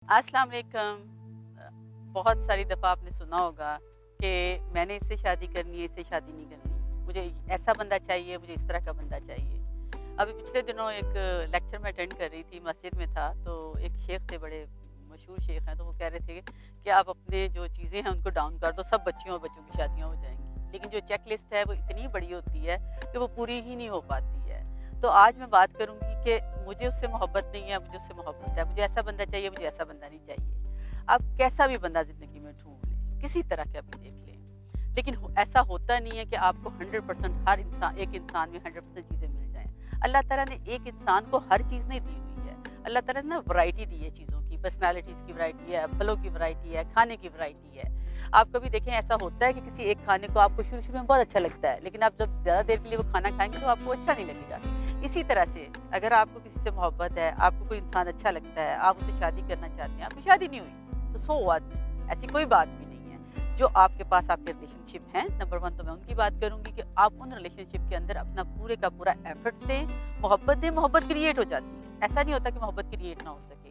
अस्सलाम वालेकुम। बहुत सारी दफ़ा आपने सुना होगा कि मैंने इससे शादी करनी है, इससे शादी नहीं करनी। मुझे ऐसा बंदा चाहिए, मुझे इस तरह का बंदा चाहिए। अभी पिछले दिनों एक लेक्चर मैं अटेंड कर रही थी, मस्जिद में था, तो एक शेख थे, बड़े मशहूर शेख हैं, तो वो कह रहे थे कि आप अपने जो चीज़ें हैं उनको डाउन कर दो, सब बच्चियों और बच्चों की शादियाँ हो जाएँगी। लेकिन जो चेक लिस्ट है वो इतनी बड़ी होती है कि वो पूरी ही नहीं हो पाती है। तो आज मैं बात करूँगी कि मुझे उससे मोहब्बत नहीं है, मुझे उससे मोहब्बत है, मुझे ऐसा बंदा चाहिए, मुझे ऐसा बंदा नहीं चाहिए। आप कैसा भी बंदा ज़िंदगी में ढूँढ लें, किसी तरह का भी देख लें, लेकिन ऐसा होता नहीं है कि आपको 100% हर इंसान एक इंसान में 100% चीज़ें मिल जाएँ। अल्लाह ताला ने एक इंसान को हर चीज़ नहीं दी हुई है। अल्लाह ताला ने ना वैरायटी दी है चीज़ों की, पर्सनैलिटीज़ की वैरायटी है, फलों की वैरायटी है, खाने की वैरायटी है। आप कभी देखें, ऐसा होता है कि किसी एक खाने को आपको शुरू-शुरू में बहुत अच्छा लगता है, लेकिन आप जब ज़्यादा देर के लिए वो खाना खाएँगे तो आपको अच्छा नहीं लगेगा। इसी तरह से अगर आपको किसी से मोहब्बत है, आपको कोई इंसान अच्छा लगता है, आप उससे शादी करना चाहते हैं, आपकी शादी नहीं हुई, तो सो व्हाट? ऐसी कोई बात भी नहीं है। जो आपके पास आपके रिलेशनशिप हैं, नंबर 1 तो मैं उनकी बात करूँगी कि आप उन रिलेशनशिप के अंदर अपना पूरे का पूरा एफर्ट दें, मोहब्बत क्रिएट हो जाती है। ऐसा नहीं होता कि मोहब्बत क्रिएट ना हो सके।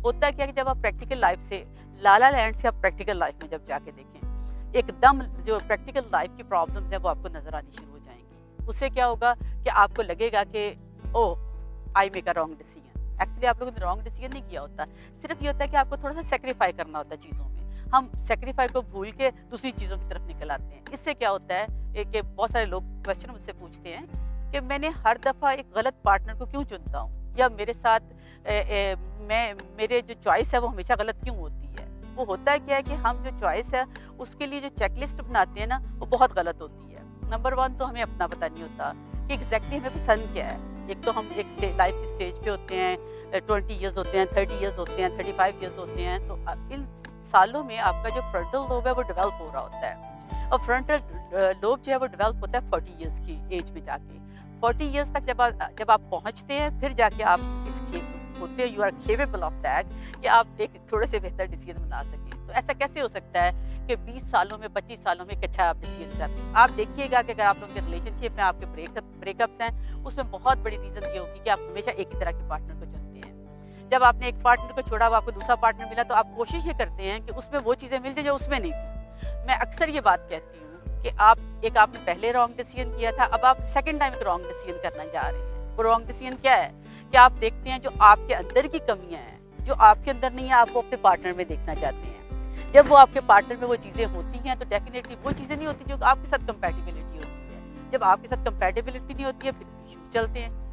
होता क्या है कि जब आप प्रैक्टिकल लाइफ से, ला-ला लैंड से आप प्रैक्टिकल लाइफ में जब जाके देखें, एकदम जो प्रैक्टिकल लाइफ की प्रॉब्लम्स हैं वो आपको नज़र आनी शुरू हो जाएँगी। उससे क्या होगा कि आपको लगेगा कि oh I make a wrong decision. Actually आप लोगों ने रॉन्ग डिसीजन नहीं किया होता, सिर्फ ये होता है कि आपको थोड़ा सा सेक्रीफाई करना होता है चीज़ों में। हम सेक्रीफाई को भूल के दूसरी चीज़ों की तरफ निकल आते हैं। इससे क्या होता है कि बहुत सारे लोग क्वेश्चन मुझसे पूछते हैं कि मैंने हर दफ़ा एक गलत पार्टनर को क्यों चुनता हूँ, या मेरे साथ मेरे जो चॉइस है वो हमेशा गलत क्यों होती है। वो होता क्या है कि हम जो चॉइस है उसके लिए जो चेकलिस्ट बनाते हैं ना, वो बहुत गलत होती है। नंबर 1 तो हमें अपना पता नहीं होता कि एग्जैक्टली हमें पसंद क्या है। एक तो हम एक लाइफ की स्टेज पे होते हैं, 20 इयर्स होते हैं, 30 इयर्स होते हैं, 35 इयर्स होते हैं, तो इन सालों में आपका जो फ्रंटल लोब है वो डेवलप हो रहा होता है, और फ्रंटल लोब जो है वो डेवलप होता है 40 इयर्स की एज में जाके। 40 इयर्स तक जब आप पहुंचते हैं, फिर जाके आप इस होते हैं, you are capable of that, कि आप एक थोड़े से बेहतर डिसीजन बना सकें। तो ऐसा कैसे हो सकता है कि 20 सालों में, 25 सालों में एक अच्छा आप डिसीजन करते हैं। आप देखिएगा कि अगर आप लोगों के रिलेशनशिप में आपके ब्रेकअप्स हैं, उसमें बहुत बड़ी रीज़न ये होगी कि आप हमेशा एक ही तरह के पार्टनर को चुनते हैं। जब आपने एक पार्टनर को छोड़ा, वो आपको दूसरा पार्टनर मिला, तो आप कोशिश ये करते हैं कि उसमें वो चीज़ें मिल जाए जो उसमें नहीं थी। मैं अक्सर ये बात कहती हूँ कि आपने पहले रॉन्ग डिसीजन किया था, अब आप सेकेंड टाइम एक रॉन्ग डिसीजन करना जा रहे हैं। वो रॉन्ग डिसीजन क्या है कि आप देखते हैं जो आपके अंदर की कमियां हैं, जो आपके अंदर नहीं है, आप वो अपने पार्टनर में देखना चाहते हैं। जब वो आपके पार्टनर में वो चीज़ें होती हैं, तो डेफिनेटली वो चीज़ें नहीं होती जो आपके साथ कंपैटिबिलिटी होती है। जब आपके साथ कंपैटिबिलिटी नहीं होती है, फिर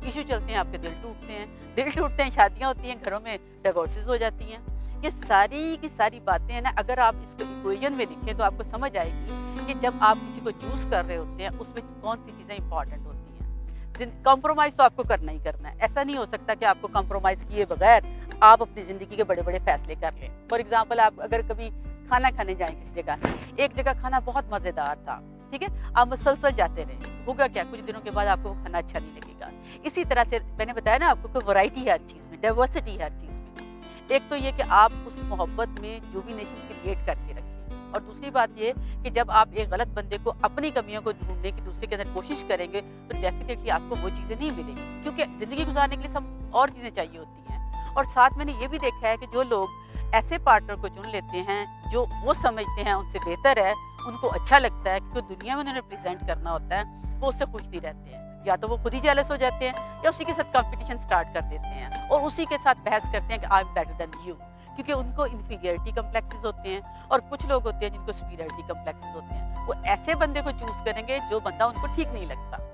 इशू चलते हैं, आपके दिल टूटते हैं, शादियाँ होती हैं, घरों में डिवोर्सेस हो जाती हैं। ये सारी की सारी बातें हैं ना, अगर आप इसको इक्वेशन में लिखें तो आपको समझ आएगी कि जब आप किसी को चूज़ कर रहे होते हैं, उसमें कौन सी चीज़ें इंपॉर्टेंट होती हैं। कॉम्प्रोमाइज़ तो आपको करना ही करना है। ऐसा नहीं हो सकता कि आपको कॉम्प्रोमाइज़ किए बगैर आप अपनी ज़िंदगी के बड़े-बड़े फैसले कर लें। फॉर एग्ज़ाम्पल, आप अगर कभी खाना खाने जाएँ किसी जगह, एक जगह खाना बहुत मज़ेदार था, ठीक है? आप मुसलसल जाते रहे, होगा क्या, कुछ दिनों के बाद आपको वो खाना अच्छा नहीं लगेगा। इसी तरह से मैंने बताया ना आपको कि वैरायटी है हर चीज़ में, डाइवर्सिटी है हर चीज़ में। एक तो ये कि आप उस मोहब्बत में जुबिनेशन क्रिएट करके रखें, और दूसरी बात ये कि जब आप एक गलत बंदे को अपनी कमियों को ढूँढने की दूसरे के अंदर कोशिश करेंगे, तो डेफिनेटली आपको वो चीज़ें नहीं मिलेंगी, क्योंकि ज़िंदगी गुजारने के लिए सब और चीज़ें चाहिए होती हैं। और साथ मैंने ये भी देखा है कि जो लोग ऐसे पार्टनर को चुन लेते हैं जो वो समझते हैं उनसे बेहतर है, उनको अच्छा लगता है, क्योंकि दुनिया में उन्हें रिप्रेजेंट करना होता है, वो उससे खुश नहीं रहते हैं। या तो वो खुद ही जेलस हो जाते हैं, या उसी के साथ कंपटीशन स्टार्ट कर देते हैं और उसी के साथ बहस करते हैं कि I am better than you, क्योंकि उनको इन्फीरियरिटी कम्प्लेक्सेस होते हैं, और कुछ लोग होते हैं जिनको सुपीरियरिटी कम्प्लेक्सेस होते हैं। वो ऐसे बंदे को चूज करेंगे जो बंदा उनको ठीक नहीं लगता,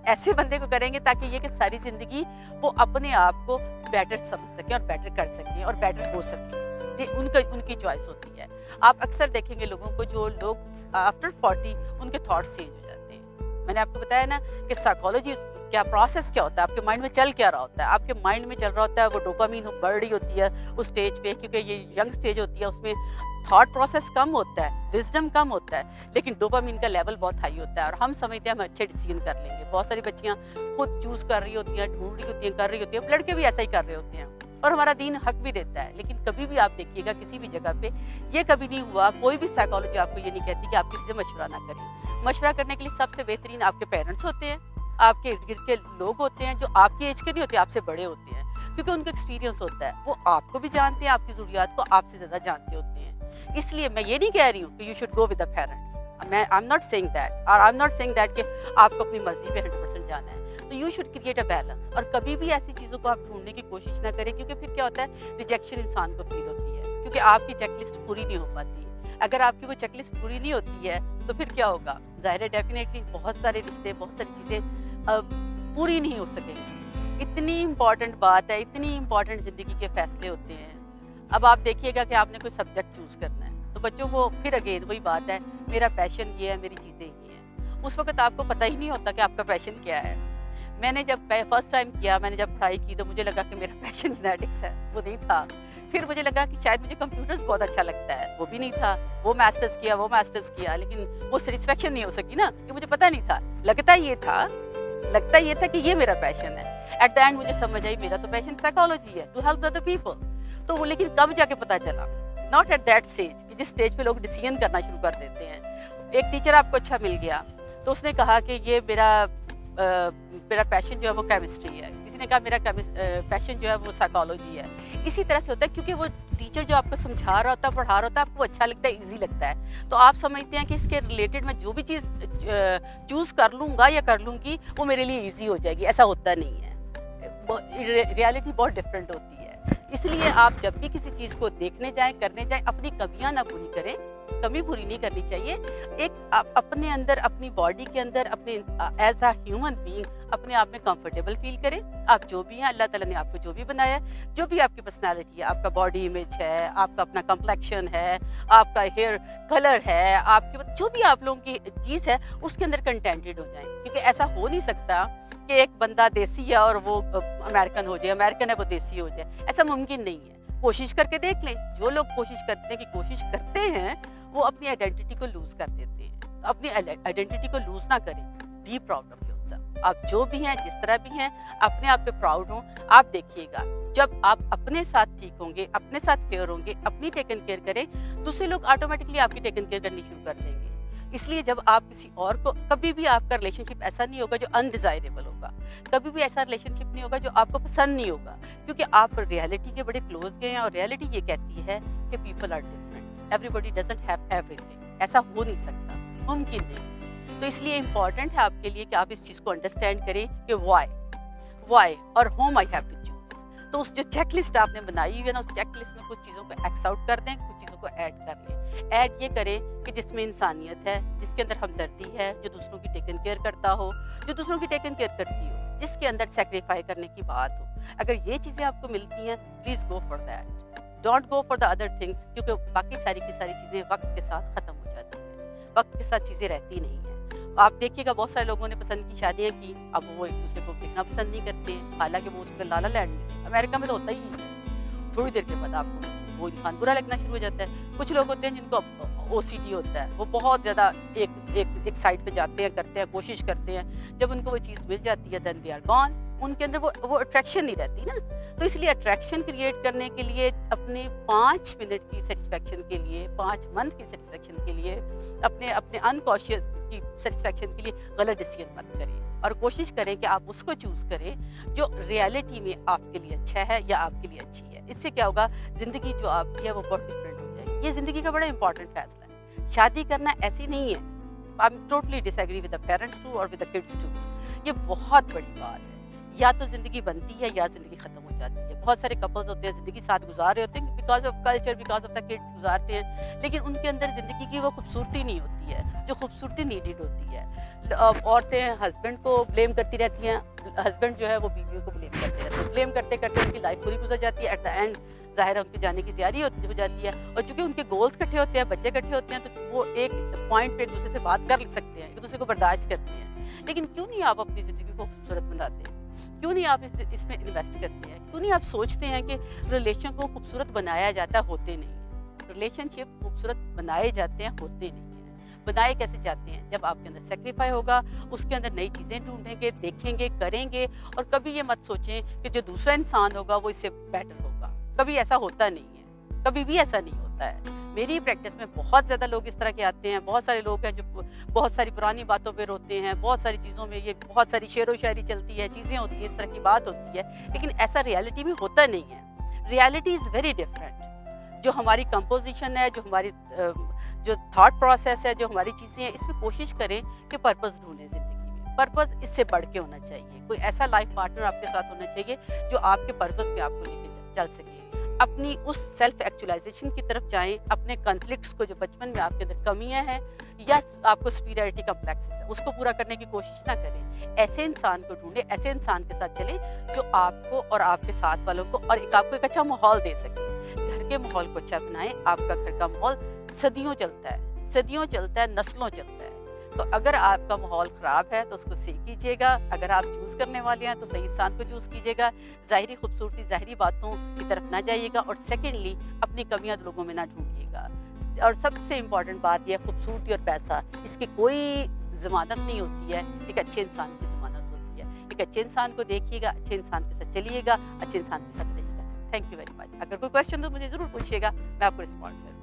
ऐसे बंदे को करेंगे ताकि ये कि सारी जिंदगी वो अपने आप को बेटर समझ सके और बेटर कर सके और बेटर हो सके। ये उनकी चॉइस होती है। आप अक्सर देखेंगे लोगों को, जो लोग आफ्टर 40 उनके थॉट्स चेंज हो जाते हैं। मैंने आपको बताया ना कि साइकोलॉजी क्या प्रोसेस क्या होता है, आपके माइंड में चल क्या रहा होता है। आपके माइंड में चल रहा होता है वो डोपामीन बढ़ रही होती है उस स्टेज पे, क्योंकि ये यंग स्टेज होती है, उसमें थॉट प्रोसेस कम होता है, विजडम कम होता है, लेकिन डोपामीन का लेवल बहुत हाई होता है और हम समझते हैं हम अच्छे डिसीजन कर लेंगे। बहुत सारी बच्चियां खुद चूज कर रही होती हैं, ढूंढ रही होती हैं, कर रही होती हैं, लड़के भी ऐसा ही कर रहे होते हैं और हमारा दीन हक भी देता है। लेकिन कभी भी आप देखिएगा किसी भी जगह पे ये कभी नहीं हुआ, कोई भी साइकोलॉजी आपको ये नहीं कहती कि आप किसी से मशवरा ना करें। मशवरा करने के लिए सबसे बेहतरीन आपके पेरेंट्स होते हैं, आपके इर्द गिर्द के लोग होते हैं जो आपकी एज के नहीं होते, आपसे बड़े होते हैं। क्योंकि उनको एक्सपीरियंस होता है, वो आपको भी जानते हैं, आपकी ज़रूरियात को आपसे ज़्यादा जानते होते हैं। इसलिए मैं ये नहीं कह रही हूँ कि you should go with the parents, मैं I am not saying that, और I am not saying that कि आपको अपनी मर्जी पे 100% जाना है। तो you should create a balance, और कभी भी ऐसी चीज़ों को आप ढूंढने की कोशिश ना करें, क्योंकि फिर क्या होता है, रिजेक्शन इंसान को फील होती है, क्योंकि आपकी चेकलिस्ट पूरी नहीं हो पाती है। अगर आपकी वो चेकलिस्ट पूरी नहीं होती है तो फिर क्या होगा, ज़ाहिर है डेफिनेटली बहुत सारे रिश्ते, बहुत सारी चीज़ें पूरी नहीं हो सकेंगी। इतनी इम्पॉर्टेंट बात है, इतनी इम्पॉर्टेंट ज़िंदगी के फैसले होते हैं। अब आप देखिएगा कि आपने कोई सब्जेक्ट चूज़ करना है, तो बच्चों को फिर अगेन वही बात है, मेरा पैशन ये है, मेरी चीज़ें ये हैं। उस वक्त आपको पता ही नहीं होता कि आपका पैशन क्या है। मैंने जब फर्स्ट टाइम किया, मैंने जब पढ़ाई की, तो मुझे लगा कि मेरा पैशन जेनेटिक्स है, वो नहीं था। फिर मुझे लगा कि शायद मुझे कंप्यूटर्स बहुत अच्छा लगता है, वो भी नहीं था। वो मास्टर्स किया, लेकिन वो सेटिस्फेक्शन नहीं हो सकी ना, कि मुझे पता नहीं था। लगता ये था कि ये मेरा पैशन है। एट द एंड मुझे समझ आई मेरा तो पैशन साइकोलॉजी है, टू हेल्प अदर पीपल। तो वो लेकिन कब जाके पता चला, नॉट एट दैट स्टेज, कि जिस स्टेज पे लोग डिसीजन करना शुरू कर देते हैं। एक टीचर आपको अच्छा मिल गया, तो उसने कहा कि ये मेरा पैशन जो है वो केमिस्ट्री है, किसी ने कहा मेरा पैशन जो है वो साइकोलॉजी है। इसी तरह से होता है, क्योंकि वो टीचर जो आपको समझा रहा होता है, पढ़ा रहा होता है, आपको अच्छा लगता है, इजी लगता है, तो आप समझते हैं कि इसके रिलेटेड मैं जो भी चीज़ चूज़ कर लूँगा या कर लूँगी वो मेरे लिए ईजी हो जाएगी। ऐसा होता नहीं है, रियलिटी बहुत डिफरेंट होती है। इसलिए आप जब भी किसी चीज़ को देखने जाएं, करने जाएं, अपनी कमियां ना पूरी करें, कमी पूरी नहीं करनी चाहिए। एक अपने अंदर, अपनी बॉडी के अंदर, अपने एज अ ह्यूमन बीइंग अपने आप में कंफर्टेबल फील करें। आप जो भी हैं, अल्लाह ताला ने आपको जो भी बनाया है, जो भी आपकी पर्सनालिटी है, आपका बॉडी इमेज है, आपका अपना कम्प्लेक्शन है, आपका हेयर कलर है, आपके जो भी आप लोगों की चीज़ है, उसके अंदर कंटेंटेड हो जाएं। क्योंकि ऐसा हो नहीं सकता कि एक बंदा देसी है और वो अमेरिकन हो जाए, अमेरिकन है वो देसी हो जाए, ऐसा मुमकिन नहीं है। कोशिश करके देख लें। जो लोग कोशिश करते हैं वो अपनी आइडेंटिटी को लूज कर देते हैं। तो अपनी आइडेंटिटी को लूज ना करें, बी प्राउड ऑफ योरसेल्फ। आप जो भी हैं, जिस तरह भी हैं, अपने आप पे प्राउड हो। आप देखिएगा, जब आप अपने साथ ठीक होंगे, अपने साथ फेयर होंगे, अपनी टेकन केयर करें, दूसरे लोग ऑटोमेटिकली आपकी टेकन केयर करनी शुरू कर देंगे। इसलिए जब आप किसी और को, कभी भी आपका रिलेशनशिप ऐसा नहीं होगा जो अनडिजायरेबल होगा, कभी भी ऐसा रिलेशनशिप नहीं होगा जो आपको पसंद नहीं होगा, क्योंकि आप रियलिटी के बड़े क्लोज गए हैं। और रियलिटी ये कहती है कि people are different, everybody doesn't have everything. ऐसा हो नहीं सकता, मुमकिन नहीं। तो इसलिए इम्पॉर्टेंट है आपके लिए कि आप इस चीज़ को अंडरस्टैंड करें कि why or home I have to choose. तो उस जो चेक लिस्ट आपने बनाई हुई है ना, उस चेक लिस्ट में कुछ चीज़ों को एक्स आउट कर दें, कुछ चीज़ों को ऐड कर लें। ऐड ये करें कि जिसमें इंसानियत है, जिसके अंदर हमदर्दी है, जो दूसरों की टेकन केयर करता हो, जो दूसरों की टेकन केयर करती हो, जिसके अंदर सेक्रीफाई करने की बात हो। अगर ये चीज़ें आपको मिलती हैं, please go for that, don't go for the other things, क्योंकि बाकी सारी की सारी चीज़ें वक्त के साथ ख़त्म हो जाती हैं। वक्त के साथ चीज़ें रहती नहीं हैं। आप देखिएगा, बहुत सारे लोगों ने पसंद की शादियाँ की, अब वो एक दूसरे को देखना पसंद नहीं करते हैं, हालांकि वो उसके लाला लैंड में, अमेरिका में तो होता ही है। थोड़ी देर के बाद आपको वो इंसान बुरा लगना शुरू हो जाता है। कुछ लोग होते हैं जिनको OCD होता है, वो बहुत ज़्यादा एक साइड पे जाते हैं, करते हैं, कोशिश करते हैं। जब उनको वो चीज़ मिल जाती है, देन दे आर गॉन। उनके अंदर वो अट्रैक्शन नहीं रहती ना। तो इसलिए अट्रैक्शन क्रिएट करने के लिए, अपने 5 मिनट की सेटिस्फेक्शन के लिए, 5 मंथ की सेटिस्फेक्शन के लिए, अपने अनकॉन्शियस की सेटिस्फेक्शन के लिए गलत डिसीजन मत करें, और कोशिश करें कि आप उसको चूज़ करें जो रियलिटी में आपके लिए अच्छा है या आपके लिए अच्छी है। इससे क्या होगा, ज़िंदगी जो आपकी है वो बहुत डिफरेंट हो जाएगी। ये ज़िंदगी का बड़ा इंपॉर्टेंट फैसला है। शादी करना ऐसी नहीं है। I am totally disagree with the parents too or with the kids too. ये बहुत बड़ी बात है। या तो ज़िंदगी बनती है या ज़िंदगी ख़त्म हो जाती है। बहुत सारे कपल्स होते हैं, ज़िंदगी साथ गुजार रहे होते हैं, because of culture, because of the kids गुजारते हैं, लेकिन उनके अंदर ज़िंदगी की वो खूबसूरती नहीं होती है जो खूबसूरती नीडेड होती है। औरतें हस्बैंड को ब्लेम करती रहती हैं, हस्बैंड जो है वो बीवियों को ब्लेम करते रहते हैं। ब्लेम करते करते उनकी लाइफ पूरी गुजर जाती है। एट द एंड ज़ाहिर है उनके जाने की तैयारी हो जाती है। और चूँकि उनके गोल्स इकट्ठे होते हैं, बच्चे इकट्ठे होते हैं, तो वो एक पॉइंट पे एक दूसरे से बात कर सकते हैं, एक दूसरे को बर्दाश्त करते हैं। लेकिन क्यों नहीं आप अपनी ज़िंदगी को खूबसूरत बनाते हैं? क्यों नहीं आप इसमें इन्वेस्ट करते हैं? क्यों नहीं आप सोचते हैं कि रिलेशन को खूबसूरत बनाया जाता है? होते नहीं है। रिलेशनशिप खूबसूरत बनाए जाते हैं, होते नहीं है। बनाए कैसे जाते हैं? जब आपके अंदर सेक्रीफाई होगा, उसके अंदर नई चीज़ें ढूंढेंगे, देखेंगे, करेंगे, और कभी ये मत सोचें कि जो दूसरा इंसान होगा वो इससे बेटर होगा। कभी ऐसा होता नहीं है, कभी भी ऐसा नहीं होता है। میری پریکٹس میں بہت زیادہ لوگ اس طرح کے آتے ہیں. بہت سارے لوگ ہیں جو بہت ساری پرانی باتوں پہ روتے ہیں, بہت ساری چیزوں میں یہ بہت ساری شعر و شاعری چلتی ہے, چیزیں ہوتی ہیں, اس طرح کی بات ہوتی ہے, لیکن ایسا ریالٹی میں ہوتا نہیں ہے. Reality is very different. جو ہماری کمپوزیشن ہے, جو ہماری جو تھاٹ پروسیس ہے, جو ہماری چیزیں ہیں, اس میں کوشش کریں کہ پرپز ڈھونڈیں زندگی میں. پرپز اس سے بڑھ کے ہونا چاہیے. کوئی ایسا لائف پارٹنر آپ کے ساتھ ہونا چاہیے جو آپ کے پرپز پہ آپ کو لے کے چل سکے. اپنی اس سیلف ایکچولائزیشن کی طرف جائیں. اپنے کنفلکٹس کو جو بچپن میں آپ کے اندر کمیاں ہیں یا آپ کو سپیریورٹی کمپلیکسز ہے, اس کو پورا کرنے کی کوشش نہ کریں. ایسے انسان کو ڈھونڈیں, ایسے انسان کے ساتھ چلیں جو آپ کو اور آپ کے ساتھ والوں کو اور آپ کو ایک اچھا ماحول دے سکے. گھر کے ماحول کو اچھا بنائیں. آپ کا گھر کا ماحول صدیوں چلتا ہے, صدیوں چلتا ہے, نسلوں چلتا ہے. تو اگر آپ کا ماحول خراب ہے تو اس کو صحیح کیجیے گا. اگر آپ چوز کرنے والے ہیں تو صحیح انسان کو چوز کیجیے گا. ظاہری خوبصورتی, ظاہری باتوں کی طرف نہ جائیے گا. اور سیکنڈلی, اپنی کمیاں لوگوں میں نہ ڈھونڈیے گا. اور سب سے امپورٹنٹ بات یہ ہے, خوبصورتی اور پیسہ, اس کی کوئی ضمانت نہیں ہوتی ہے. ایک اچھے انسان کی ضمانت ہوتی ہے. ایک اچھے انسان کو دیکھیے گا, اچھے انسان کے ساتھ چلیے گا, اچھے انسان کے ساتھ رہیے گا. Thank you very much. اگر کوئی کویشچن تو مجھے ضرور پوچھیے گا, میں آپ کو رسپونڈ کروں.